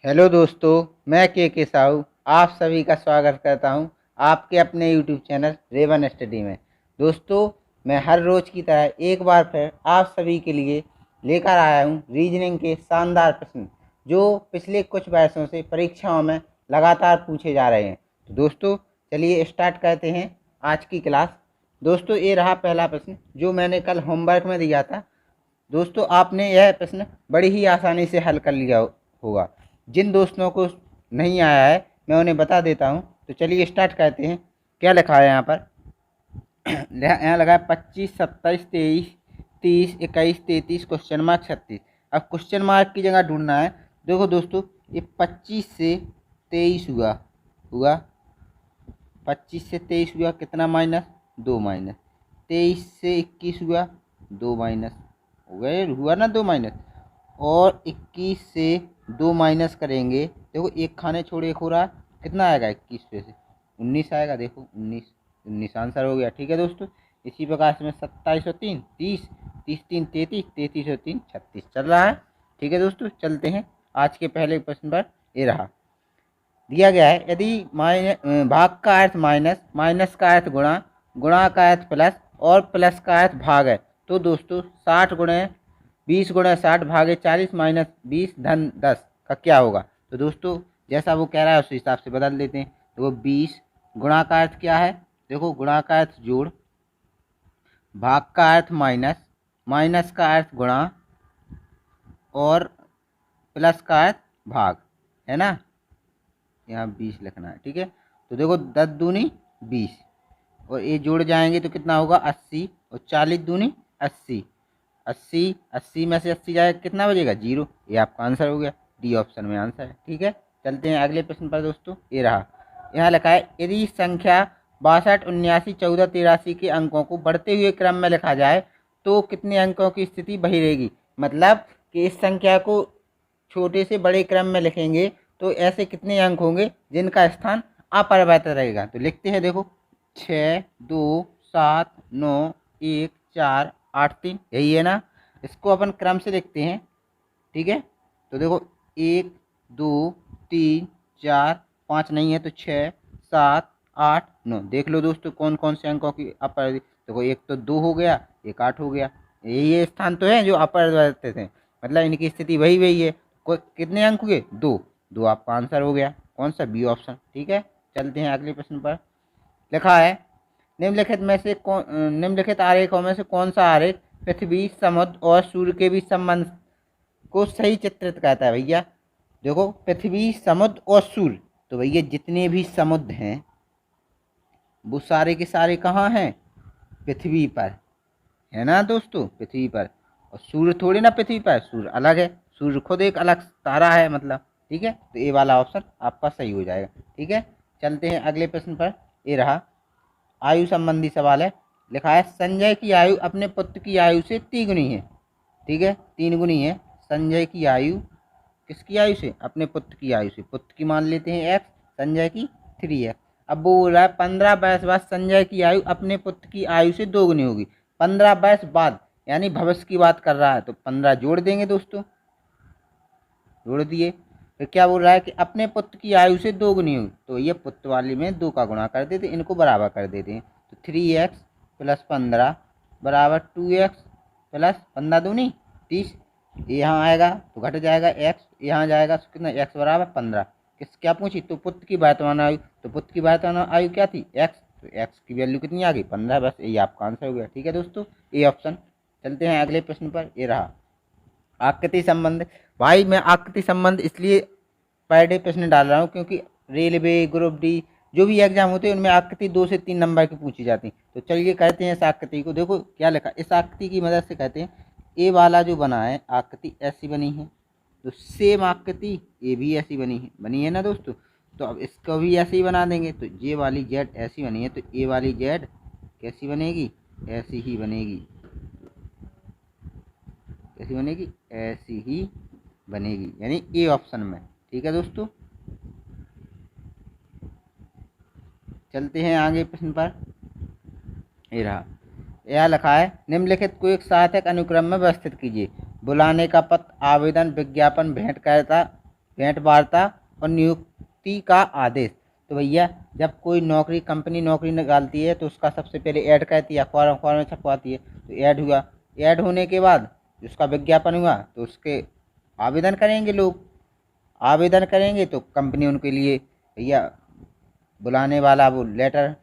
Hello दोस्तों, मैं के साहू आप सभी का स्वागत करता हूं आपके अपने यूट्यूब चैनल रेवन स्टडी में। दोस्तों, मैं हर रोज़ की तरह एक बार फिर आप सभी के लिए लेकर आया हूं रीजनिंग के शानदार प्रश्न जो पिछले कुछ वर्षों से परीक्षाओं में लगातार पूछे जा रहे हैं। तो दोस्तों, चलिए स्टार्ट करते हैं आज की क्लास। दोस्तों, ये रहा पहला प्रश्न जो मैंने कल होमवर्क में दिया था। दोस्तों, आपने यह प्रश्न बड़ी ही आसानी से हल कर लिया होगा। जिन दोस्तों को नहीं आया है मैं उन्हें बता देता हूं। तो चलिए स्टार्ट करते हैं। क्या लिखा है यहाँ पर? यहाँ लगा है 25, 27, 23, 30, 21, 33, क्वेश्चन मार्क 36। अब क्वेश्चन मार्क की जगह ढूंढना है। देखो दोस्तों, ये 25 से 23 हुआ हुआ 25 से 23 हुआ कितना माइनस? 2 माइनस। 23 से 21 हुआ 2 माइनस, हो गए, हुआ ना 2 माइनस। और 21 से 2 माइनस करेंगे, देखो एक खाने छोड़ एक हो रहा, कितना आएगा? 21 पे से 19 आएगा। देखो 19 19 आंसर हो गया। ठीक है दोस्तों, इसी प्रकार से में 27 और 3 30, 30 3 33, 33 और 3 36 चल रहा है। ठीक है दोस्तों, चलते हैं आज के पहले प्रश्न पर। ये रहा, दिया गया है यदि भाग का अर्थ माइनस, माइनस का अर्थ गुणा, गुणा का अर्थ प्लस और प्लस का अर्थ भाग है, तो दोस्तों 60 गुणे 20 गुणे 60 भागे 40 माइनस 20 धन 10 का क्या होगा? तो दोस्तों, जैसा वो कह रहा है उस हिसाब से बदल देते हैं। तो वो 20 गुणा का अर्थ क्या है? देखो गुणा का अर्थ जोड़, भाग का अर्थ माइनस, माइनस का अर्थ गुणा और प्लस का अर्थ भाग, है ना। यहाँ 20 लिखना है। ठीक है, तो देखो 10 दूनी 20 और ये जोड़ जाएंगे तो कितना होगा? 80 और 40 दूनी 80, 80 80 में से 80 जाएगा, कितना बचेगा? 0। ये आपका आंसर हो गया, डी ऑप्शन में आंसर है। ठीक है, चलते हैं अगले प्रश्न पर दोस्तों। ये रहा, यहाँ लिखा है यदि संख्या 62, 79, 14, 83 के अंकों को बढ़ते हुए क्रम में लिखा जाए तो कितने अंकों की स्थिति वही रहेगी? मतलब कि इस संख्या को छोटे से बड़े क्रम में लिखेंगे तो ऐसे कितने अंक होंगे जिनका स्थान अपरिवर्तित रहेगा? तो लिखते हैं, देखो 6, 2, 7, 9, 1, 4, 8, 3, यही है ना। इसको अपन क्रम से लिखते हैं। ठीक है, तो देखो 1, 2, 3, 4, 5 नहीं है तो 6, 7, 8, 9। देख लो दोस्तों कौन कौन से अंकों की अपरिवर्तित। देखो एक तो 2 हो गया, एक 8 हो गया। ये स्थान तो है जो अपरिवर्तित हैं, मतलब इनकी स्थिति वही वही है। कितने अंक हुए? 2। 2 आपका आंसर हो गया, कौन सा? B option. ठीक है, चलते हैं अगले प्रश्न पर। लिखा है निम्नलिखित आरेखों में से कौन सा आरेख पृथ्वी, समुद्र और सूर्य के बीच संबंध को सही चित्रित करता है? भैया देखो, पृथ्वी, समुद्र और सूर्य, तो भैया जितने भी समुद्र हैं वो सारे के सारे कहाँ हैं? पृथ्वी पर, है ना दोस्तों, पृथ्वी पर। और सूर्य थोड़ी ना पृथ्वी पर, सूर्य अलग है, सूर्य खुद एक अलग तारा है मतलब। ठीक है, तो ये वाला ऑप्शन आपका सही हो जाएगा। ठीक है, चलते हैं अगले प्रश्न पर। ये रहा, आयु संबंधी सवाल है। लिखा है संजय की आयु अपने पुत्र की आयु से 3 गुनी है। ठीक है, 3 गुनी है। संजय की आयु किसकी आयु से? अपने पुत्र की आयु से। पुत्र की मान लेते हैं x, संजय की 3x। अब वो बोल रहा है 15 वर्ष बाद संजय की आयु अपने पुत्र की आयु से 2 गुनी होगी। 15 वर्ष बाद यानी भविष्य की बात कर रहा है, तो 15 जोड़ देंगे दोस्तों, जोड़ दिए। फिर क्या बोल रहा है कि अपने पुत्र की आयु से 2 गुनी होगी, तो ये पुत्र वाली में 2 का गुणा कर देते, इनको बराबर कर देते हैं। तो 3x प्लस 15 बराबर 2x प्लस 15 दूनी 30। यहाँ आएगा तो घट जाएगा x, यहाँ जाएगा तो कितना? x बराबर 15। क्या पूछी? तो पुत्र की वर्तमान आयु, तो पुत्र की वर्तमान आयु क्या थी? x, तो x की वैल्यू कितनी आ गई? 15। बस ये आपका आंसर हो गया। ठीक है दोस्तों, ये ऑप्शन। चलते हैं अगले प्रश्न पर। ये रहा, आकृति संबंध। भाई मैं आकृति संबंध इसलिए पर डे प्रश्न डाल रहा हूँ क्योंकि रेलवे, ग्रुप डी जो भी एग्जाम होते हैं उनमें आकृति 2 से 3 नंबर की पूछी जाती है। तो चलिए कहते हैं इस आकृति को। देखो क्या लिखा, इस आकृति की मदद से कहते हैं ए वाला जो बना है आकृति ऐसी बनी है, तो सेम आकृति ए भी ऐसी बनी है ना दोस्तों। तो अब इसको भी ऐसे ही बना देंगे, तो ये वाली जेड ऐसी बनी है तो ए वाली जेड कैसी बनेगी? ऐसी ही बनेगी। कैसी बनेगी? ऐसी ही बनेगी, यानी ए ऑप्शन में। ठीक है दोस्तों, चलते हैं आगे प्रश्न पर। ये रहा, यह लिखा है निम्नलिखित को एक सार्थक अनुक्रम में व्यवस्थित कीजिए। बुलाने का पत्र, आवेदन, विज्ञापन, भेंट करता, भेंट वार्ता और नियुक्ति का आदेश। तो भैया जब कोई नौकरी कंपनी नौकरी निकालती है तो उसका सबसे पहले ऐड करती है, अखबार अखबार में छपवाती है। तो ऐड हुआ, ऐड होने के बाद उसका विज्ञापन हुआ तो उसके आवेदन करेंगे लोग, आवेदन करेंगे तो कंपनी उनके लिए भैया बुलाने वाला वो लेटर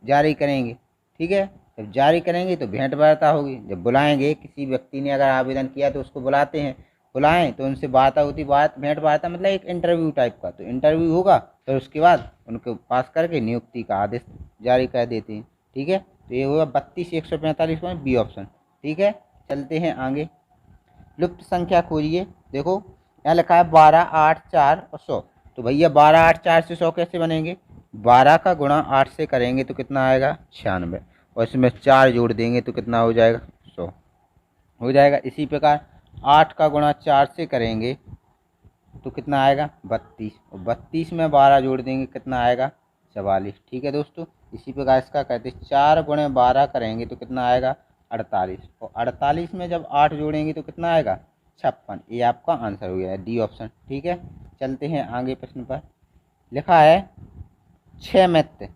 जारी करेंगे। ठीक है, जब जारी करेंगे तो भेंट वार्ता होगी। जब बुलाएंगे, किसी व्यक्ति ने अगर आवेदन किया तो उसको बुलाते हैं, बुलाएं तो उनसे वार्ता होती, बात भेंट वार्ता मतलब एक इंटरव्यू टाइप का। तो इंटरव्यू होगा तो उसके बाद उनको पास करके नियुक्ति का आदेश जारी कर देते हैं। ठीक है, तो ये हुआ 32 145 में बी ऑप्शन। ठीक है, चलते हैं आगे। लुप्त संख्या खोजिए। देखो यहाँ लिखा है 12 8 4 और 100। तो भैया 12 8 4 से 100 कैसे बनेंगे? 12 का गुणा 8 से करेंगे तो कितना आएगा? 96। और इसमें 4 जोड़ देंगे तो कितना हो जाएगा? 100 हो जाएगा। इसी प्रकार 8 का गुणा 4 से करेंगे तो कितना आएगा? 32। और 32 में 12 जोड़ देंगे कितना आएगा? 44। ठीक है दोस्तों, इसी प्रकार इसका कहते हैं 4 गुणे 12 करेंगे तो कितना आएगा? 48। और 48 में जब 8 जोड़ेंगे तो कितना आएगा? 56। ये आपका आंसर हो गया है, डी ऑप्शन। ठीक है, चलते हैं आगे प्रश्न पर। लिखा है 6 मित्र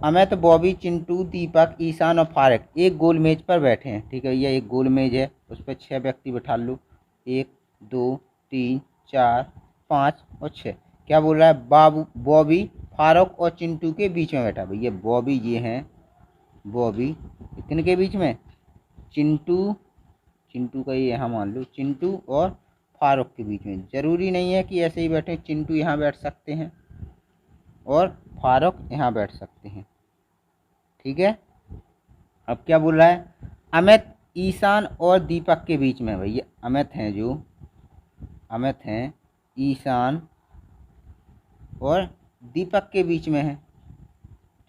अमित, बॉबी, चिंटू, दीपक, ईशान और फारिक एक गोल मेज पर बैठे हैं। ठीक है, यह एक गोल मेज है, उस पर 6 व्यक्ति बैठा लो। 1 2 3 4 5 और 6। क्या बोल रहा है? बाबू बॉबी फारूक और चिंटू के बीच में बैठा। भैया बॉबी ये हैं, बॉबी किन के बीच में? चिंटू, चिंटू का ये यहाँ मान लो, चिंटू और फारूक के बीच में। ज़रूरी नहीं है कि ऐसे ही बैठे, चिंटू यहाँ बैठ सकते हैं और फारूक यहाँ बैठ सकते हैं। ठीक है, अब क्या बोल रहा है? अमित, ईशान और दीपक के बीच में। भैया अमित हैं, जो अमित हैं, ईशान और दीपक के बीच में है।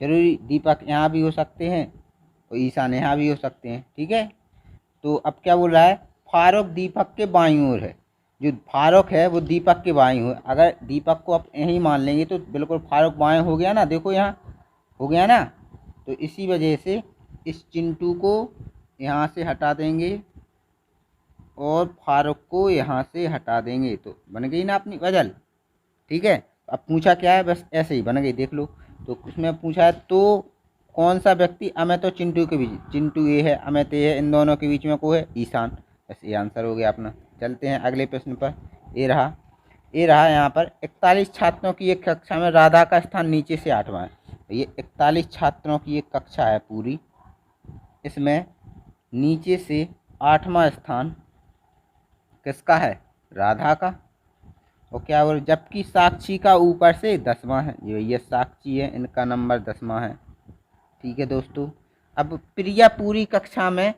जरूरी दीपक यहाँ भी हो सकते हैं और ईशान यहाँ भी हो सकते हैं। ठीक है, तो अब क्या बोल रहा है? फारूक दीपक के बाईं ओर है। जो फारूक है वो दीपक के बाईं ओर। अगर दीपक को आप यहीं मान लेंगे तो बिल्कुल फारूक बाएं हो गया ना। देखो यहाँ हो गया ना। तो इसी वजह से इस चिंटू को यहाँ से हटा देंगे और फारूक को यहाँ से हटा देंगे तो बन गई ना अपनी वजल। ठीक है, अब पूछा क्या है? बस ऐसे ही बन गई, देख लो। तो उसमें पूछा है तो कौन सा व्यक्ति अमित और चिंटू के बीच? चिंटू ये है, अमित ये है, इन दोनों के बीच में को है? ईशान। बस ये आंसर हो गया अपना। चलते हैं अगले प्रश्न पर। ये रहा यहाँ पर 41 छात्रों की एक कक्षा में राधा का स्थान नीचे से 8वां है। ये 41 छात्रों की एक कक्षा है पूरी, इसमें नीचे से 8वां स्थान किसका है? राधा का। और क्या बोल, जबकि साक्षी का ऊपर से 10वां है। ये साक्षी है, इनका नंबर 10वां है। ठीक है दोस्तों, अब प्रिया पूरी कक्षा में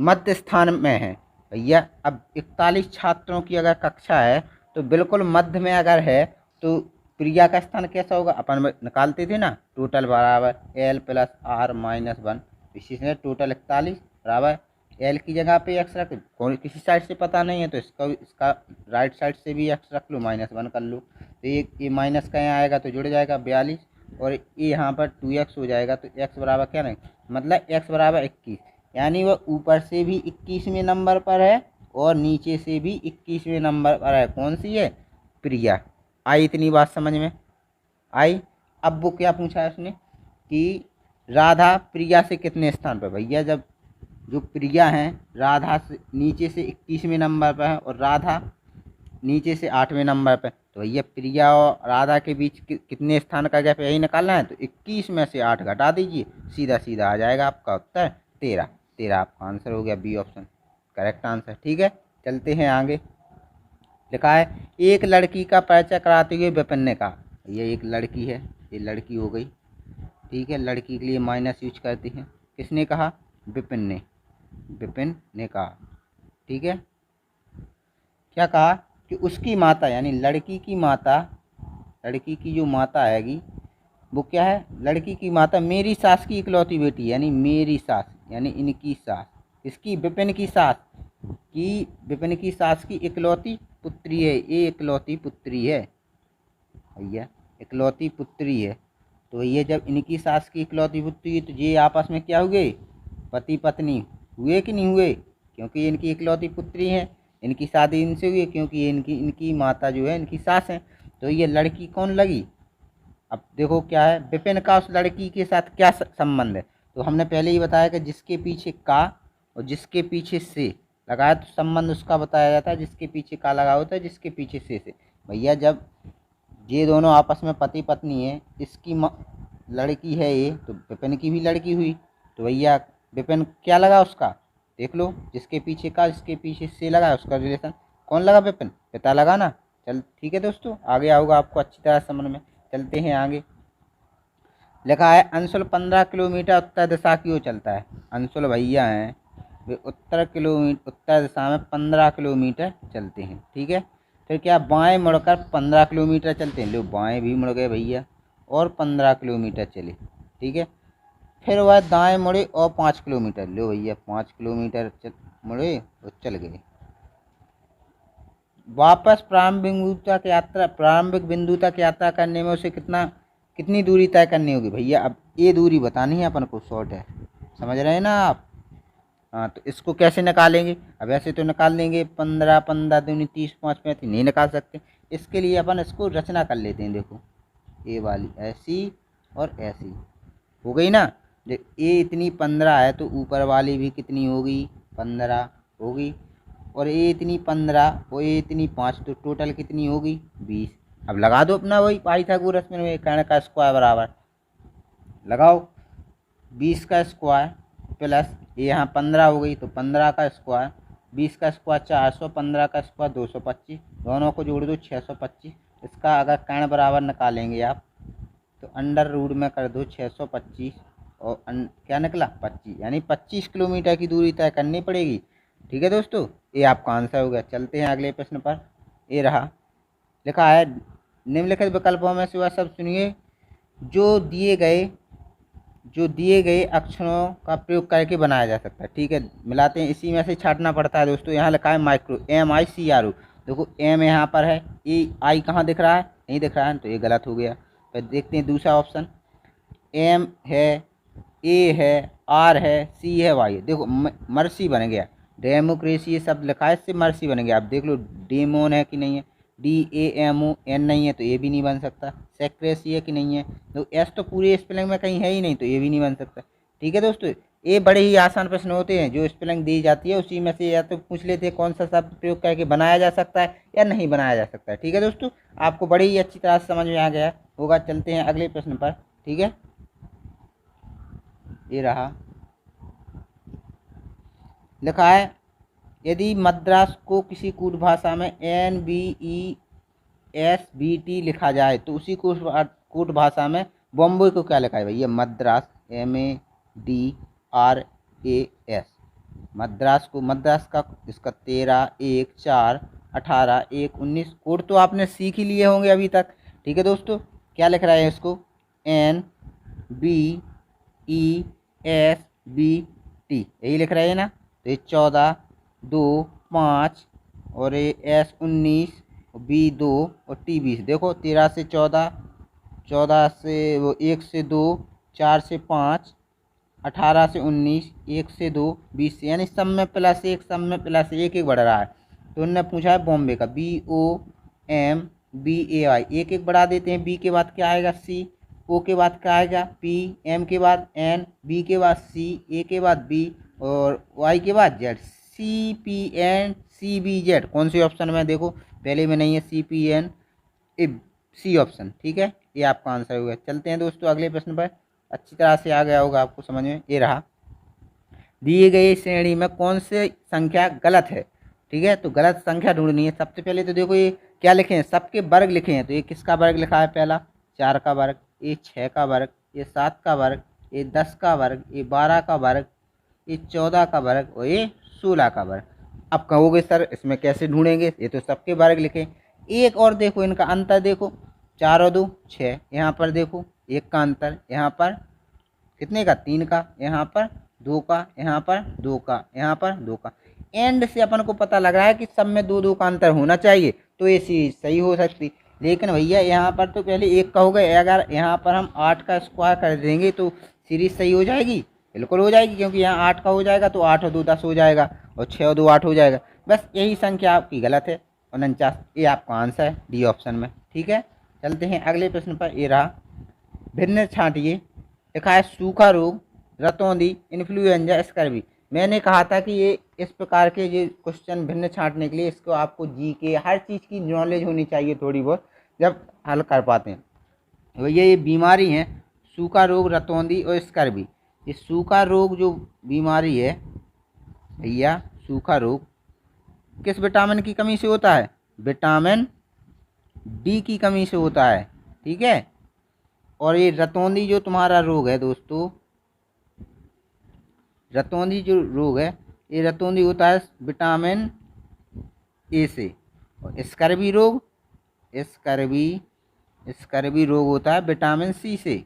मध्य स्थान में है। भैया अब 41 छात्रों की अगर कक्षा है तो बिल्कुल मध्य में अगर है तो प्रिया का स्थान कैसा होगा? अपन निकालते थे ना, टोटल बराबर L + R - 1। इसी से टोटल 41 बराबर L की जगह पे x रख, किसी साइड से पता नहीं है तो इसका राइट साइड से भी x रख लो, -1 कर लो। तो ये माइनस का यहाँ आएगा तो जुड़ जाएगा 42 और ये यहाँ पर 2x हो जाएगा। तो x बराबर क्या नहीं, मतलब x बराबर 21। यानी वह ऊपर से भी 21वें नंबर पर है और नीचे से भी 21वें नंबर पर है। कौन सी है? प्रिया। आई इतनी बात समझ में आई? अब वो क्या पूछा है उसने कि राधा प्रिया से कितने स्थान पर? भैया जब जो प्रिया हैं राधा से नीचे से 21वें नंबर पर है और राधा नीचे से 8वें नंबर पर, तो भैया प्रिया और राधा के बीच कितने स्थान का गैप यही निकालना है। तो 21 में से 8 घटा दीजिए, सीधा सीधा आ जाएगा आपका उत्तर 13। 13 आपका आंसर हो गया, बी ऑप्शन करेक्ट आंसर। ठीक है, चलते हैं आगे। लिखा है एक लड़की का परिचय कराते हुए विपिन ने कहा। ये एक लड़की है, ये लड़की हो गई। ठीक है, लड़की के लिए माइनस यूज करते हैं। किसने कहा? विपिन ने। विपिन ने कहा। ठीक है, क्या कहा कि उसकी माता यानी लड़की की माता, लड़की की जो माता आएगी वो क्या है? लड़की की माता मेरी सास की इकलौती बेटी, यानी मेरी सास यानी इनकी सास, इसकी विपिन की सास की, विपिन की सास की इकलौती पुत्री है। ये इकलौती पुत्री है भैया, इकलौती पुत्री है। तो ये जब इनकी सास की इकलौती पुत्री है तो ये आपस में क्या हुए? पति पत्नी हुए कि नहीं हुए? क्योंकि इनकी इकलौती पुत्री हैं। इनकी शादी इनसे हुई है क्योंकि ये इनकी माता जो है इनकी सास है। तो ये लड़की कौन लगी? अब देखो क्या है, विपिन का उस लड़की के साथ क्या संबंध है। तो हमने पहले ही बताया कि जिसके पीछे का और जिसके पीछे से लगाया तो संबंध उसका बताया जाता है, जिसके पीछे का लगा होता है, जिसके पीछे से। भैया जब ये दोनों आपस में पति पत्नी है, इसकी लड़की है ये, तो विपिन की भी लड़की हुई, तो भैया विपिन क्या लगा उसका, देख लो, जिसके पीछे का जिसके पीछे से लगा उसका रिलेशन कौन लगा? विपिन, पिता लगा ना। चल ठीक है दोस्तों, आगे आओगा आपको अच्छी तरह समझ में। चलते हैं आगे। लिखा है अंशुल 15 किलोमीटर उत्तर दिशा की ओर चलता है। अंशुल भैया हैं, वे उत्तर दिशा में 15 किलोमीटर चलते हैं। ठीक है, फिर क्या बाएं मुड़कर 15 किलोमीटर चलते हैं। लो बाएं भी मुड़ गए भैया और 15 किलोमीटर चले। ठीक है, फिर वह दाएं मुड़े और 5 किलोमीटर। लो भैया 5 किलोमीटर मुड़े और चल गए। वापस प्रारंभिक बिंदु तक यात्रा करने में उसे कितनी दूरी तय करनी होगी? भैया अब ये दूरी बतानी है अपन को, शॉर्ट है, समझ रहे हैं ना आप? हाँ, तो इसको कैसे निकालेंगे? अब ऐसे तो निकाल देंगे 15 15 दूनी 30 5 35, नहीं निकाल सकते। इसके लिए अपन इसको रचना कर लेते हैं। देखो ए वाली ऐसी और ऐसी हो गई ना। देख ए इतनी 15 है तो ऊपर वाली भी कितनी होगी? 15 होगी। और ए इतनी 15 और ए इतनी 5, तो टोटल कितनी होगी? 20। अब लगा दो अपना वही पाइथागोरस में कर्ण का स्क्वायर बराबर लगाओ 20 का स्क्वायर प्लस ये यहाँ 15 हो गई तो 15 का स्क्वायर, 20 का स्क्वायर 400, 15 का स्क्वायर 225, दोनों को जोड़ दो 625। इसका अगर कर्ण बराबर निकालेंगे आप तो अंडर रूट में कर दो 625 और क्या निकला? 25, यानी 25 किलोमीटर की दूरी तय करनी पड़ेगी। ठीक है दोस्तों, ये आपका आंसर हो गया। चलते हैं अगले प्रश्न पर। ये रहा, लिखा है निम्नलिखित विकल्पों में से वह सब सुनिए जो दिए गए अक्षरों का प्रयोग करके बनाया जा सकता है। ठीक है, मिलाते हैं, इसी में से छाटना पड़ता है दोस्तों। यहाँ लिखा है माइक्रो, MICRO। देखो एम यहाँ पर है, ए आई कहाँ दिख रहा है? नहीं दिख रहा है, तो ये गलत हो गया। फिर देखते हैं दूसरा ऑप्शन, एम है, ए है, आर है, सी है, वाई है। देखो मर्सी बन गया, डेमोक्रेसी ये सब लिखा है, इससे मर्सी बन गया। आप देख लो डेमोन है कि नहीं है, DAMON नहीं है तो ये भी नहीं बन सकता। सेक्रेसी है कि नहीं है, तो एस तो पूरे स्पेलिंग में कहीं है ही नहीं, तो ये भी नहीं बन सकता। ठीक है दोस्तों, ये बड़े ही आसान प्रश्न होते हैं, जो स्पेलिंग दी जाती है उसी में से या तो पूछ लेते हैं कौन सा शब्द प्रयोग करके बनाया जा सकता है या नहीं बनाया जा सकता है। ठीक है दोस्तों, आपको बड़ी ही अच्छी तरह से समझ में आ गया होगा। चलते हैं अगले प्रश्न पर। ठीक है, ये रहा, लिखा है यदि मद्रास को किसी कूट भाषा में NBESBT लिखा जाए तो उसी कूट भाषा में बॉम्बे को क्या लिखा है? भैया मद्रास, MADRAS। मद्रास का इसका 13 1 4 18 1 19 कोड तो आपने सीख ही लिए होंगे अभी तक। ठीक है दोस्तों, क्या लिख रहा है इसको? NBESBT, यही लिख रहे हैं ना। तो ये 14 2 5 और ये S19 B2 और T20। देखो 13 से 14, 14 से वो 1 से 2, 4 से 5, 18 से 19, 1 से 2, 20 से, यानी सब में प्लस 1, सब में प्लस 1 1 बढ़ रहा है। तो उन्होंने पूछा है बॉम्बे का, BOMBAY, एक एक बढ़ा देते हैं। B के बाद क्या आएगा? C, O के बाद क्या आएगा? P, M के बाद N, B के बाद C, A के बाद B और Y के बाद Z। CPNCBZ कौन सी ऑप्शन में? देखो पहले में नहीं है, CPN C ऑप्शन। ठीक है, ये आपका आंसर होगा। चलते हैं दोस्तों अगले प्रश्न पर, अच्छी तरह से आ गया होगा आपको समझ में। ये रहा, दिए गए श्रेणी में कौन सी संख्या गलत है? ठीक है, तो गलत संख्या ढूंढनी है। सबसे पहले तो देखो ये क्या लिखे हैं, सबके वर्ग लिखे हैं। तो ये किसका वर्ग लिखा है? पहला 4 का वर्ग, ये 6 का वर्ग, ये 7 का वर्ग, ये 10 का वर्ग, ये 12 का वर्ग, ये 14 का वर्ग और ये 16 का वर्ग। अब कहोगे सर इसमें कैसे ढूंढेंगे, ये तो सबके वर्ग लिखे। एक और देखो इनका अंतर, देखो 4 और 2 6, यहाँ पर देखो 1 का अंतर, यहाँ पर कितने का? 3 का, यहाँ पर 2 का, यहाँ पर 2 का, यहाँ पर 2 का। एंड से अपन को पता लग रहा है कि सब में 2 2 का अंतर होना चाहिए, तो ये चीज़ सही हो सकती। लेकिन भैया यहाँ पर तो पहले 1 का हो गया, अगर यहाँ पर हम 8 का स्क्वायर कर देंगे तो सीरीज सही हो जाएगी? बिल्कुल हो जाएगी, क्योंकि यहाँ 8 का हो जाएगा तो 8 और 2 10 हो जाएगा और 6 और 2 8 हो जाएगा। बस यही संख्या आपकी गलत है, 49, ये आपका आंसर है डी ऑप्शन में। ठीक है, चलते हैं अगले प्रश्न पर। ये रहा, भिन्न छांटिए। लिखा है सूखा रोग, रतौंधी, इन्फ्लुएंजा, स्कर्वी। मैंने कहा था कि ये इस प्रकार के ये क्वेश्चन भिन्न छांटने के लिए इसको आपको जी के हर चीज़ की नॉलेज होनी चाहिए थोड़ी बहुत, जब हल कर पाते हैं। भैया ये बीमारी है सूखा रोग, रतौंधी और स्कर्वी। ये सूखा रोग जो बीमारी है भैया, सूखा रोग किस विटामिन की कमी से होता है? विटामिन डी की कमी से होता है। ठीक है, और ये रतौंधी जो तुम्हारा रोग है दोस्तों, रतौंधी जो रोग है, ये रतौंधी होता है विटामिन ए से। और स्कर्वी रोग, स्कर्वी रोग होता है विटामिन सी से,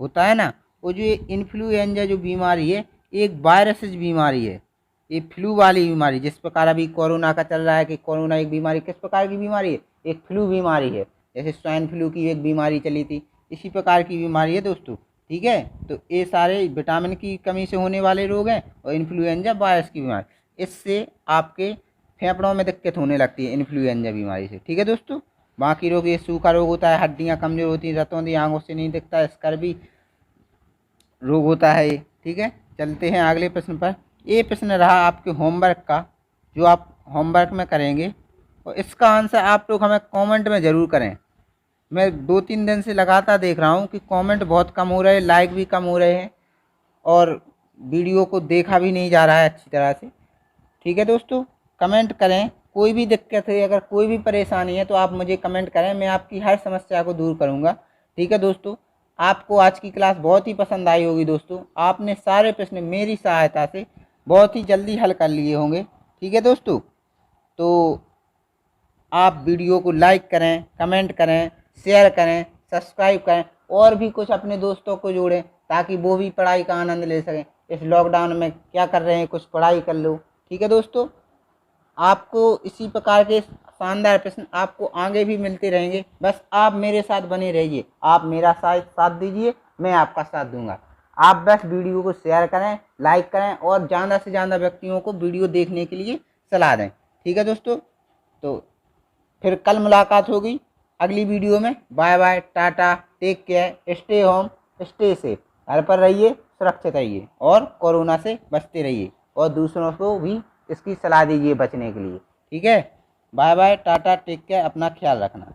होता है ना। और जो ये इन्फ्लुएंजा जो बीमारी है, एक वायरसेस बीमारी है, ये फ्लू वाली बीमारी। जिस प्रकार अभी कोरोना का चल रहा है कि कोरोना एक बीमारी, किस प्रकार की बीमारी है? एक फ्लू बीमारी है। जैसे स्वाइन फ्लू की एक बीमारी चली थी, इसी प्रकार की बीमारी है दोस्तों। ठीक है, तो ये सारे विटामिन की कमी से होने वाले रोग हैं, और इन्फ्लुएंजा वायरस की बीमारी, इससे आपके फेफड़ों में दिक्कत होने लगती है इन्फ्लुएंजा बीमारी से। ठीक है दोस्तों, बाकी रोग ये सूखा रोग होता है, हड्डियाँ कमजोर होती हैं, रतौंधी आंखों से नहीं दिखता, स्कर्वी रोग होता है ये। ठीक है, चलते हैं अगले प्रश्न पर। ये प्रश्न रहा आपके होमवर्क का, जो आप होमवर्क में करेंगे, और इसका आंसर आप लोग हमें कमेंट में ज़रूर करें। मैं 2-3 दिन से लगातार देख रहा हूँ कि कमेंट बहुत कम हो रहे हैं, लाइक भी कम हो रहे हैं, और वीडियो को देखा भी नहीं जा रहा है अच्छी तरह से। ठीक है दोस्तों, कमेंट करें, कोई भी दिक्कत है, अगर कोई भी परेशानी है तो आप मुझे कमेंट करें, मैं आपकी हर समस्या को दूर करूँगा। ठीक है दोस्तों, आपको आज की क्लास बहुत ही पसंद आई होगी दोस्तों। आपने सारे प्रश्न मेरी सहायता से बहुत ही जल्दी हल कर लिए होंगे। ठीक है दोस्तों, तो आप वीडियो को लाइक करें, कमेंट करें, शेयर करें, सब्सक्राइब करें, और भी कुछ अपने दोस्तों को जोड़ें ताकि वो भी पढ़ाई का आनंद ले सकें। इस लॉकडाउन में क्या कर रहे हैं, कुछ पढ़ाई कर लो। ठीक है दोस्तों, आपको इसी प्रकार के शानदार प्रश्न आपको आगे भी मिलते रहेंगे, बस आप मेरे साथ बने रहिए, आप मेरा साथ दीजिए, मैं आपका साथ दूंगा। आप बस वीडियो को शेयर करें, लाइक करें, और ज़्यादा से ज़्यादा व्यक्तियों को वीडियो देखने के लिए सलाह दें। ठीक है दोस्तों, तो फिर कल मुलाकात होगी अगली वीडियो में। Bye bye, tata, take care, stay home, stay safe. घर पर रहिए, सुरक्षित रहिए, और कोरोना से बचते रहिए, और दूसरों को भी इसकी सलाह दीजिए बचने के लिए। ठीक है, bye bye, tata, take care, अपना ख्याल रखना।